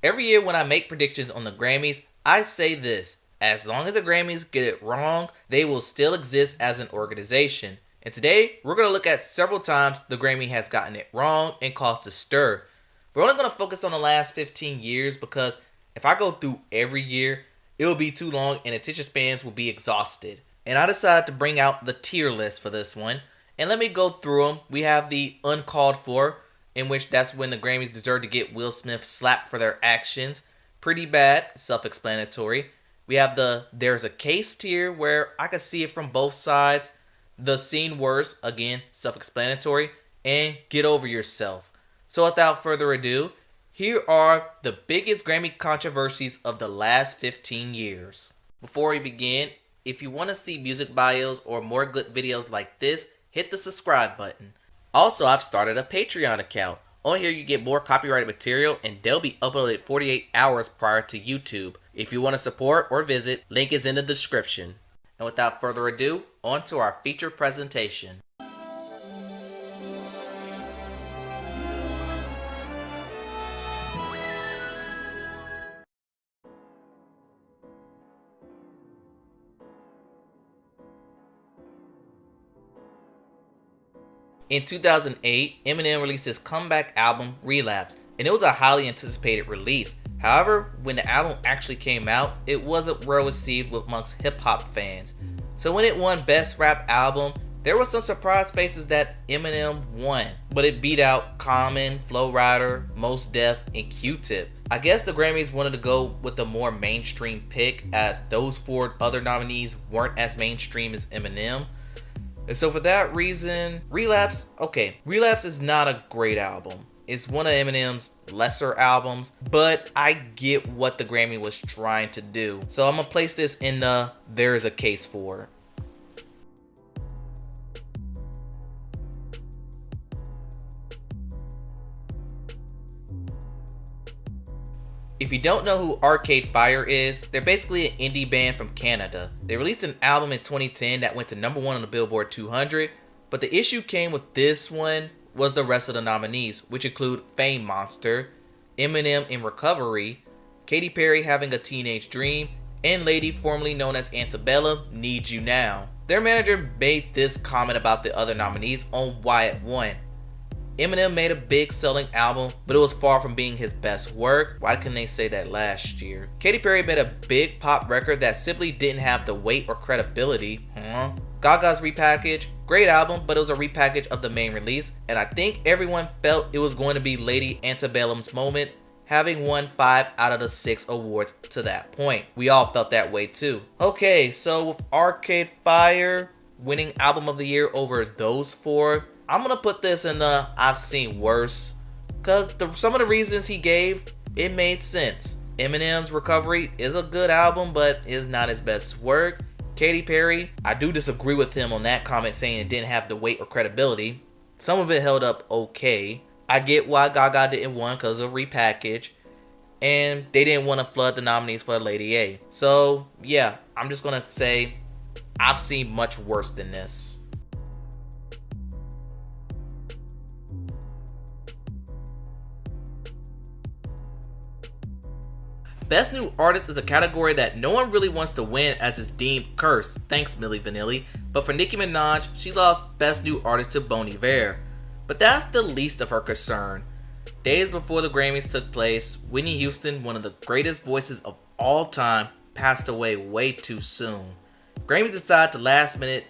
Every year when I make predictions on the Grammys, I say this: as long as the Grammys get it wrong, they will still exist as an organization. And today, we're going to look at several times the Grammy has gotten it wrong and caused a stir. We're only going to focus on the last 15 years because if I go through every year, it will be too long and attention spans will be exhausted. And I decided to bring out the tier list for this one. And let me go through them. We have the uncalled for, in which that's when the Grammys deserve to get Will Smith slapped for their actions. Pretty bad, self-explanatory. We have the there's a case tier where I can see it from both sides. The scene worse, again, self-explanatory. And get over yourself. So without further ado, here are the biggest Grammy controversies of the last 15 years. Before we begin, if you want to see music bios or more good videos like this, hit the subscribe button. Also, I've started a Patreon account. On here you get more copyrighted material and they'll be uploaded 48 hours prior to YouTube. If you want to support or visit, link is in the description. And without further ado, on to our feature presentation. In 2008, Eminem released his comeback album, Relapse, and it was a highly anticipated release. However, when the album actually came out, it wasn't well received amongst hip-hop fans. So when it won Best Rap Album, there were some surprise faces that Eminem won, but it beat out Common, Flo Rida, Mos Def, and Q-Tip. I guess the Grammys wanted to go with a more mainstream pick, as those four other nominees weren't as mainstream as Eminem. And so for that reason, Relapse is not a great album. It's one of Eminem's lesser albums, but I get what the Grammy was trying to do. So I'm gonna place this in the there is a case for. If you don't know who Arcade Fire is, they're basically an indie band from Canada. They released an album in 2010 that went to number 1 on the Billboard 200, but the issue came with this one was the rest of the nominees, which include Fame Monster, Eminem in Recovery, Katy Perry Having a Teenage Dream, and Lady formerly known as Antebellum Need You Now. Their manager made this comment about the other nominees on why it won. Eminem made a big selling album, but it was far from being his best work. Why couldn't they say that last year? Katy Perry made a big pop record that simply didn't have the weight or credibility. Gaga's Repackage, great album, but it was a repackage of the main release, and I think everyone felt it was going to be Lady Antebellum's moment, having won 5 out of the 6 awards to that point. We all felt that way too. Okay, so with Arcade Fire winning album of the year over those four, I'm gonna put this in the I've seen worse, because some of the reasons he gave, it made sense. Eminem's Recovery is a good album, but is not his best work. Katy Perry, I do disagree with him on that comment, saying it didn't have the weight or credibility. Some of it held up okay. I get why Gaga didn't win because of Repackage, and they didn't want to flood the nominees for Lady A. So yeah, I'm just gonna say I've seen much worse than this. Best New Artist is a category that no one really wants to win as it's deemed cursed, thanks Milli Vanilli, but for Nicki Minaj, she lost Best New Artist to Bon Iver. But that's the least of her concern. Days before the Grammys took place, Whitney Houston, one of the greatest voices of all time, passed away way too soon. Grammys decided to last minute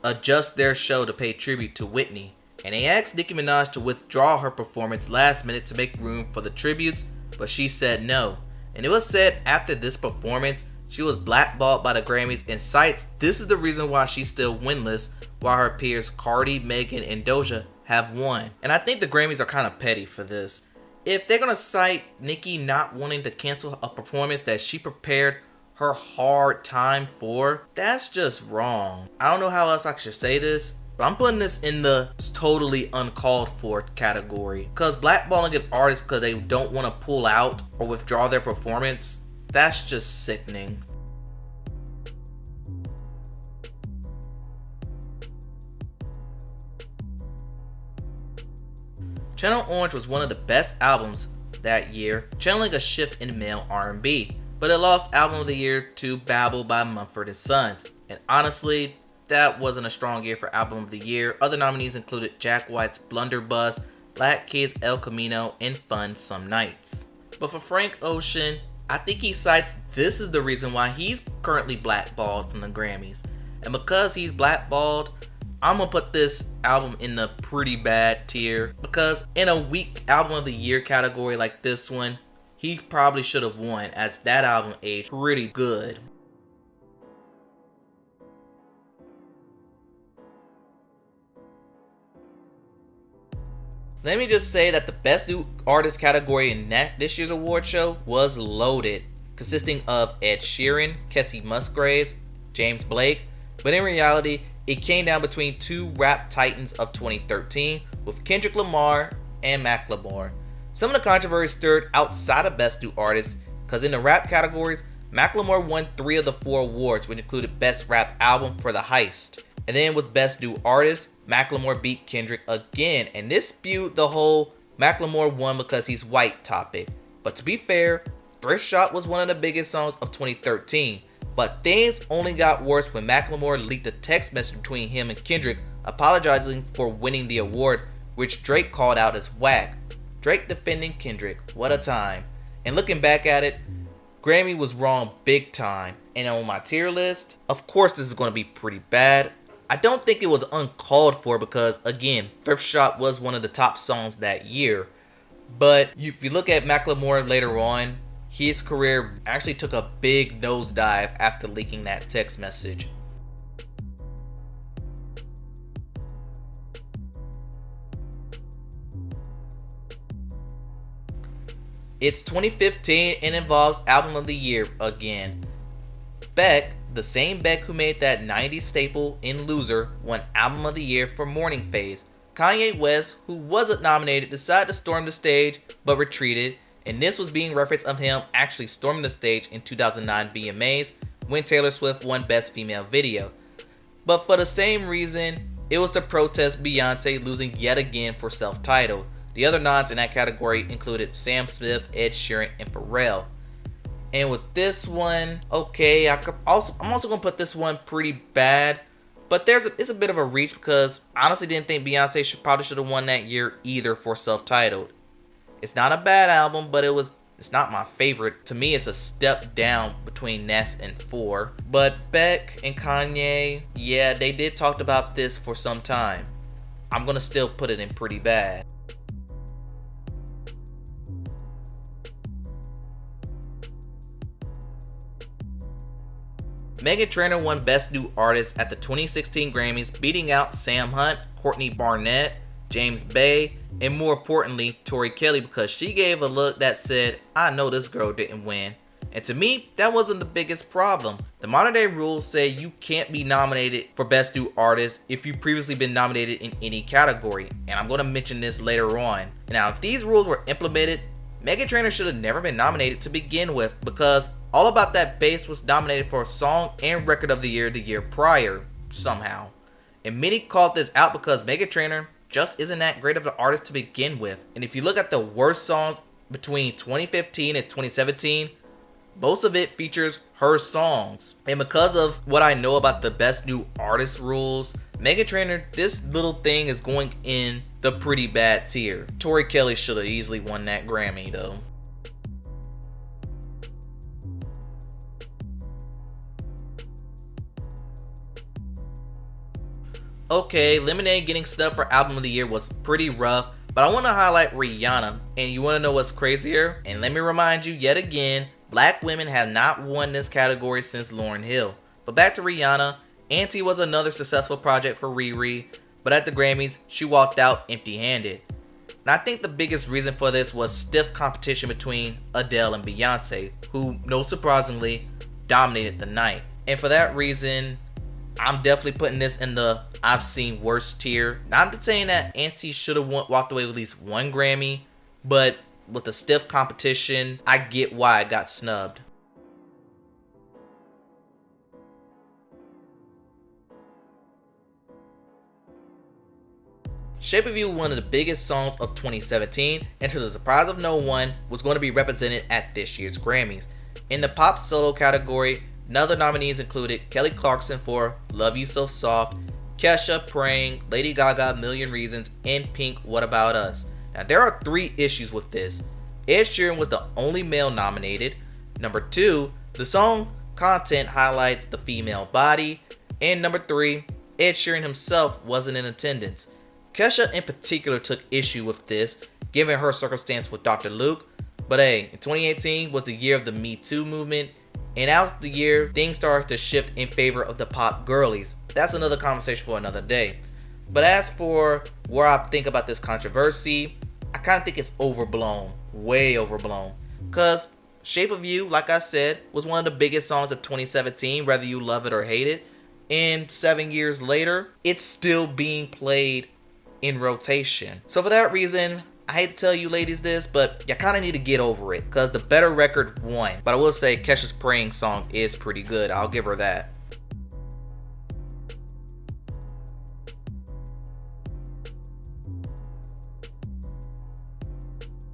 adjust their show to pay tribute to Whitney, and they asked Nicki Minaj to withdraw her performance last minute to make room for the tributes, but she said no. And it was said after this performance, she was blackballed by the Grammys and cites this is the reason why she's still winless, while her peers Cardi, Meghan, and Doja have won. And I think the Grammys are kind of petty for this. If they're gonna cite Nicki not wanting to cancel a performance that she prepared her hard time for, that's just wrong. I don't know how else I should say this, but I'm putting this in the totally uncalled for category. Because blackballing an artist because they don't want to pull out or withdraw their performance, that's just sickening. Channel Orange was one of the best albums that year, channeling a shift in male R&B, but it lost Album of the Year to Babel by Mumford & Sons. And honestly, that wasn't a strong year for Album of the Year. Other nominees included Jack White's Blunderbuss, Black Kid's El Camino, and Fun Some Nights. But for Frank Ocean, I think he cites this is the reason why he's currently blackballed from the Grammys. And because he's blackballed, I'm gonna put this album in the pretty bad tier, because in a weak Album of the Year category like this one, he probably should have won, as that album aged pretty good. Let me just say that the Best New Artist category in this year's award show was loaded, consisting of Ed Sheeran, Kessie Musgraves, James Blake, but in reality, it came down between two rap titans of 2013 with Kendrick Lamar and Macklemore. Some of the controversy stirred outside of Best New Artist, because in the rap categories, Macklemore won 3 of the 4 awards, which included Best Rap Album for The Heist. And then with Best New Artist, Macklemore beat Kendrick again, and this spewed the whole Macklemore won because he's white topic. But to be fair, Thrift Shop was one of the biggest songs of 2013. But things only got worse when Macklemore leaked a text message between him and Kendrick apologizing for winning the award, which Drake called out as whack. Drake defending Kendrick, what a time. And looking back at it, Grammy was wrong big time. And on my tier list, of course this is going to be pretty bad. I don't think it was uncalled for because, again, Thrift Shop was one of the top songs that year. But if you look at Macklemore later on, his career actually took a big nosedive after leaking that text message. It's 2015 and involves Album of the Year again. Beck, the same Beck who made that 90s staple in Loser, won Album of the Year for Morning Phase. Kanye West, who wasn't nominated, decided to storm the stage but retreated, and this was being referenced of him actually storming the stage in 2009 VMAs when Taylor Swift won Best Female Video. But for the same reason, it was to protest Beyonce losing yet again for Self-Titled. The other nods in that category included Sam Smith, Ed Sheeran, and Pharrell. And with this one, okay, I'm also gonna put this one pretty bad, but it's a bit of a reach because I honestly didn't think Beyonce probably should have won that year either for Self-Titled. It's not a bad album, but it's not my favorite. To me, it's a step down between Ness and 4. But Beck and Kanye, yeah, they did talk about this for some time. I'm gonna still put it in pretty bad. Meghan Trainor won Best New Artist at the 2016 Grammys, beating out Sam Hunt, Courtney Barnett, James Bay, and more importantly, Tori Kelly, because she gave a look that said, I know this girl didn't win. And to me, that wasn't the biggest problem. The modern day rules say you can't be nominated for Best New Artist if you've previously been nominated in any category, and I'm going to mention this later on. Now, if these rules were implemented, Meghan Trainor should have never been nominated to begin with, because All About That Bass was nominated for Song and Record of the year prior, somehow. And many called this out because Meghan Trainor just isn't that great of an artist to begin with. And if you look at the worst songs between 2015 and 2017, most of it features her songs. And because of what I know about the Best New Artist rules, Meghan Trainor, this little thing is going in the pretty bad tier. Tori Kelly should have easily won that Grammy though. Okay, Lemonade getting snubbed for Album of the Year was pretty rough, but I want to highlight Rihanna. And you want to know what's crazier? And let me remind you yet again, black women have not won this category since Lauryn Hill. But back to Rihanna, Auntie was another successful project for Riri, but at the Grammys, she walked out empty-handed. And I think the biggest reason for this was stiff competition between Adele and Beyonce, who, no surprisingly, dominated the night. And for that reason, I'm definitely putting this in the I've seen worse tier. Not saying that Auntie should have walked away with at least one Grammy, but with the stiff competition, I get why it got snubbed. Shape of You was one of the biggest songs of 2017, and to the surprise of no one, was going to be represented at this year's Grammys. In the pop solo category, other nominees included Kelly Clarkson for Love You So Soft, Kesha, Praying, Lady Gaga, Million Reasons, and Pink, What About Us. Now there are 3 issues with this. Ed Sheeran was the only male nominated. Number 2, the song content highlights the female body. And number 3, Ed Sheeran himself wasn't in attendance. Kesha in particular took issue with this, given her circumstance with Dr. Luke. But hey, in 2018 was the year of the Me Too movement, and that was the year things started to shift in favor of the pop girlies. That's another conversation for another day. But as for where I think about this controversy, I kind of think it's overblown, way overblown. Because Shape of You, like I said, was one of the biggest songs of 2017, whether you love it or hate it. And 7 years later, it's still being played in rotation. So for that reason, I hate to tell you ladies this, but you kind of need to get over it, because the better record won. But I will say Kesha's Praying song is pretty good. I'll give her that.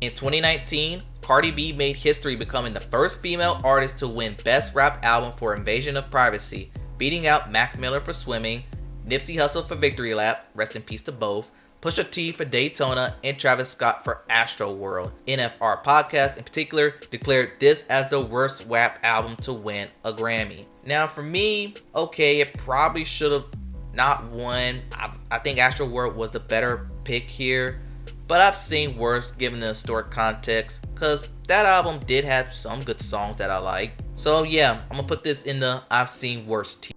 In 2019, Cardi B made history becoming the first female artist to win Best Rap Album for Invasion of Privacy, beating out Mac Miller for Swimming, Nipsey Hussle for Victory Lap, rest in peace to both, Pusha T for Daytona, and Travis Scott for Astroworld. NFR Podcast in particular declared this as the worst rap album to win a Grammy. Now for me, okay, it probably should have not won. I think Astroworld was the better pick here, but I've seen worse given the historic context, because that album did have some good songs that I like. So yeah, I'm gonna put this in the I've seen worse tier.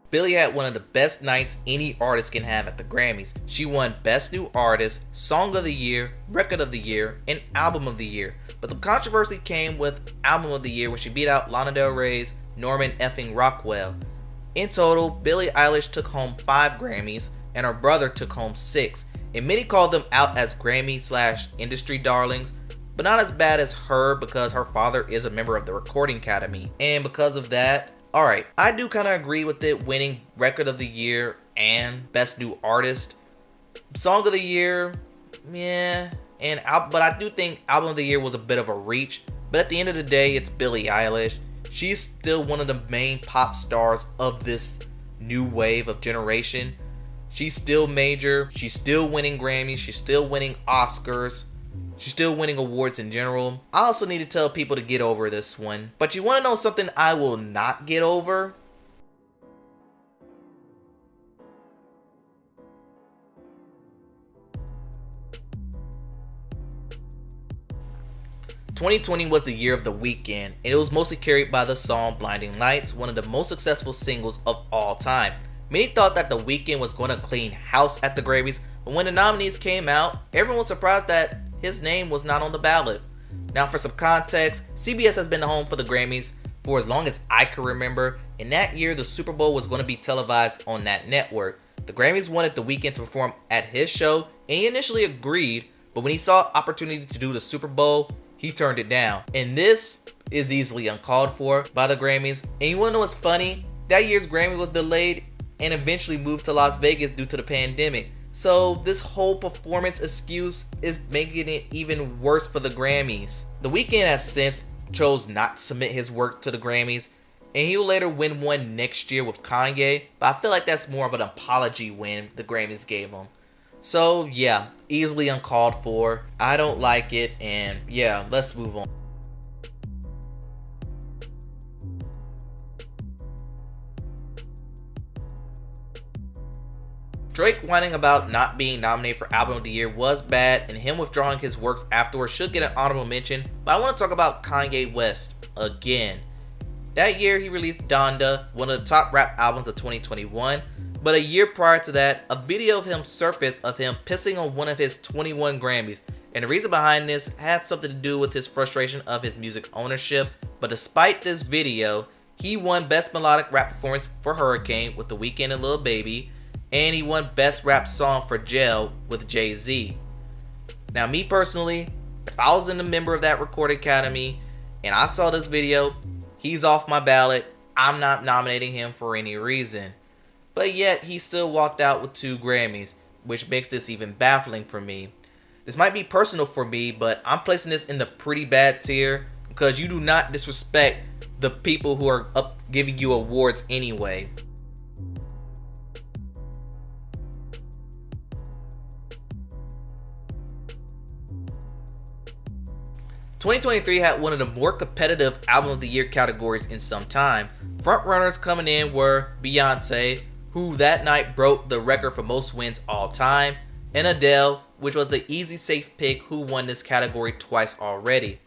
Billie had one of the best nights any artist can have at the Grammys. She won Best New Artist, Song of the Year, Record of the Year, and Album of the Year. But the controversy came with Album of the Year, where she beat out Lana Del Rey's Norman effing Rockwell. In total, Billie Eilish took home 5 Grammys, and her brother took home 6. And many called them out as Grammy/industry darlings, but not as bad as her, because her father is a member of the Recording Academy. And because of that, alright, I do kind of agree with it winning Record of the Year and Best New Artist. Song of the Year, yeah, but I do think Album of the Year was a bit of a reach. But at the end of the day, it's Billie Eilish. She's still one of the main pop stars of this new wave of generation. She's still major. She's still winning Grammys. She's still winning Oscars. She's still winning awards in general. I also need to tell people to get over this one. But you want to know something I will not get over? "2020 was the year of The Weeknd, and it was mostly carried by the song Blinding Lights, one of the most successful singles of all time. Many thought that The Weeknd was going to clean house at the Grammys, but when the nominees came out, everyone was surprised that his name was not on the ballot. Now for some context, CBS has been the home for the Grammys for as long as I can remember, and that year the Super Bowl was going to be televised on that network. The Grammys wanted The Weeknd to perform at his show, and he initially agreed, but when he saw opportunity to do the Super Bowl, he turned it down. And this is easily uncalled for by the Grammys. And you wanna know what's funny? That year's Grammy was delayed and eventually moved to Las Vegas due to the pandemic. So this whole performance excuse is making it even worse for the Grammys. The Weeknd has since chose not to submit his work to the Grammys, and he'll later win one next year with Kanye, but I feel like that's more of an apology win the Grammys gave him. So yeah, easily uncalled for. I don't like it, and yeah, let's move on. Drake whining about not being nominated for Album of the Year was bad, and him withdrawing his works afterwards should get an honorable mention, but I want to talk about Kanye West again. That year he released Donda, one of the top rap albums of 2021, but a year prior to that, a video of him surfaced of him pissing on one of his 21 Grammys, and the reason behind this had something to do with his frustration of his music ownership. But despite this video, he won Best Melodic Rap Performance for Hurricane with The Weeknd and Lil Baby, and he won Best Rap Song for Jail with Jay-Z. Now me personally, if I was in a member of that Recording Academy and I saw this video, He's off my ballot. I'm not nominating him for any reason. But yet, he still walked out with 2 Grammys, which makes this even baffling for me. This might be personal for me, but I'm placing this in the pretty bad tier because you do not disrespect the people who are up giving you awards anyway. "2023 had one of the more competitive Album of the Year categories in some time. Frontrunners coming in were Beyonce, who that night broke the record for most wins all time, and Adele, which was the easy safe pick, who won this category twice already.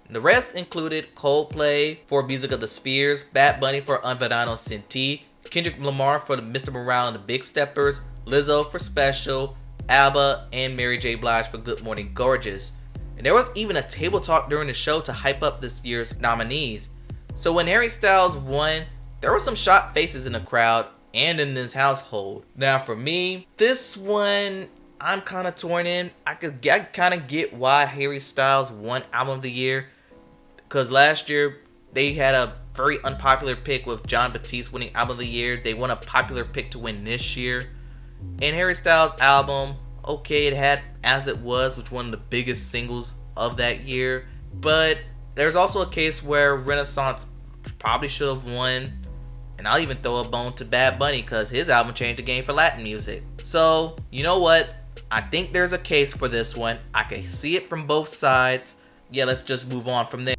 The rest included Coldplay for Music of the Spheres, Bad Bunny for Un Verano Sin Ti, Kendrick Lamar for the Mr. Morale and the Big Steppers, Lizzo for Special, ABBA, and Mary J. Blige for Good Morning Gorgeous. And there was even a table talk during the show to hype up this year's nominees. So when Harry Styles won, there were some shocked faces in the crowd and in this household. Now for me, this one, I'm kind of torn in. I kind of get why Harry Styles won Album of the Year. Because last year, they had a very unpopular pick with Jon Batiste winning Album of the Year. They won a popular pick to win this year. And Harry Styles' album, okay, it had As It Was, which was one of the biggest singles of that year. But there's also a case where Renaissance probably should have won. And I'll even throw a bone to Bad Bunny because his album changed the game for Latin music. So, you know what? I think there's a case for this one. I can see it from both sides. Yeah, let's just move on from there.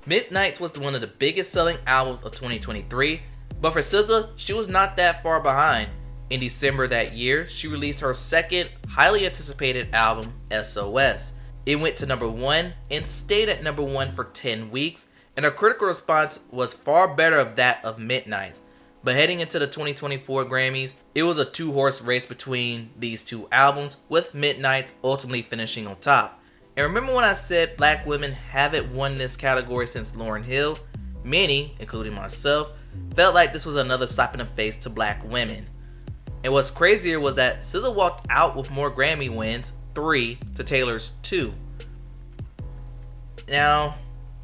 Midnights was one of the biggest selling albums of 2023, but for SZA, she was not that far behind. In December that year, she released her second highly anticipated album, SOS. It went to number 1 and stayed at number 1 for 10 weeks, and her critical response was far better of that of Midnights. But heading into the 2024 Grammys, it was a 2-horse race between these 2 albums, with Midnights ultimately finishing on top. And remember when I said black women haven't won this category since Lauryn Hill? Many, including myself, felt like this was another slap in the face to black women. And what's crazier was that SZA walked out with more Grammy wins, 3 to Taylor's 2. Now,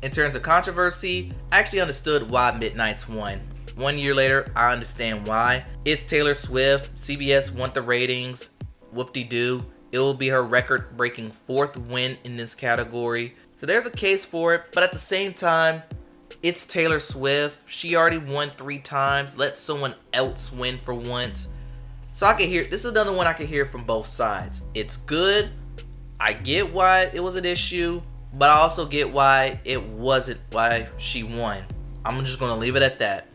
in terms of controversy, I actually understood why Midnights won. 1 year later, I understand why. It's Taylor Swift, CBS want the ratings, whoop-de-doo. It will be her record-breaking 4th win in this category. So there's a case for it, but at the same time, it's Taylor Swift. She already won 3 times. Let someone else win for once. So I can hear, this is another one I can hear from both sides. It's good. I get why it was an issue, but I also get why it wasn't why she won. I'm just gonna leave it at that.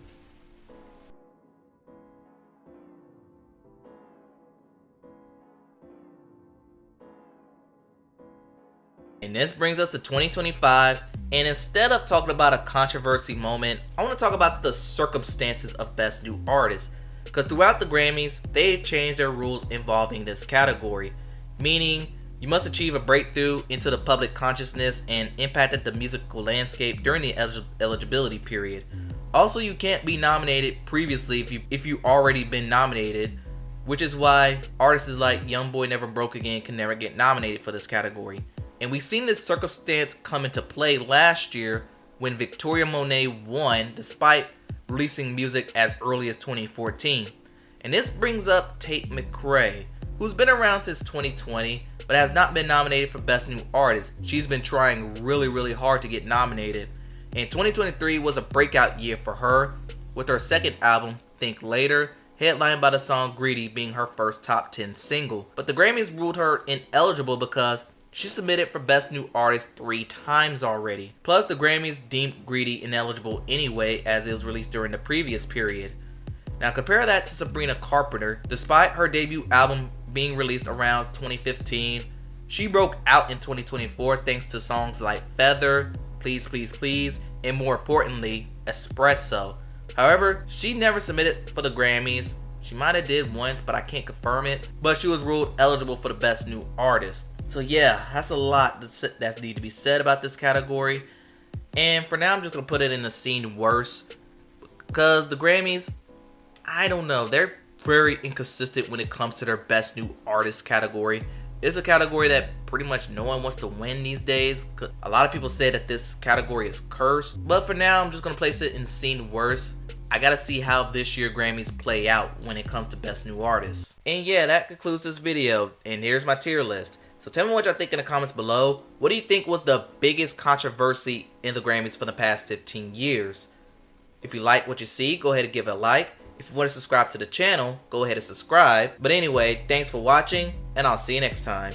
And this brings us to 2025, and instead of talking about a controversy moment, I want to talk about the circumstances of Best New Artist. Because throughout the Grammys, they changed their rules involving this category, meaning you must achieve a breakthrough into the public consciousness and impacted the musical landscape during the eligibility period. Also, you can't be nominated previously if you already been nominated, which is why artists like Youngboy Never Broke Again can never get nominated for this category. And we've seen this circumstance come into play last year when Victoria Monet won despite releasing music as early as 2014. And this brings up Tate McRae, who's been around since 2020 but has not been nominated for Best New Artist. She's been trying really hard to get nominated. And 2023 was a breakout year for her, with her second album, Think Later, headlined by the song Greedy being her first top 10 single. But the Grammys ruled her ineligible because she submitted for Best New Artist 3 times already. Plus, the Grammys deemed Greedy ineligible anyway as it was released during the previous period. Now compare that to Sabrina Carpenter. Despite her debut album being released around 2015, she broke out in 2024 thanks to songs like Feather, Please Please Please, and more importantly, Espresso. However, she never submitted for the Grammys. She might have did once, but I can't confirm it. But she was ruled eligible for the Best New Artist. So yeah, that's a lot that needs to be said about this category. And for now, I'm just going to put it in the scene worse. Because the Grammys, I don't know. They're very inconsistent when it comes to their best new artist category. It's a category that pretty much no one wants to win these days. A lot of people say that this category is cursed, but for now I'm just gonna place it in seen worse. I gotta see how this year Grammys play out when it comes to best new artists. And yeah, that concludes this video, and here's my tier list. So tell me what y'all think in the comments below. What do you think was the biggest controversy in the Grammys for the past 15 years? If you like what you see, go ahead and give it a like. If you want to subscribe to the channel, go ahead and subscribe. But anyway, thanks for watching, and I'll see you next time.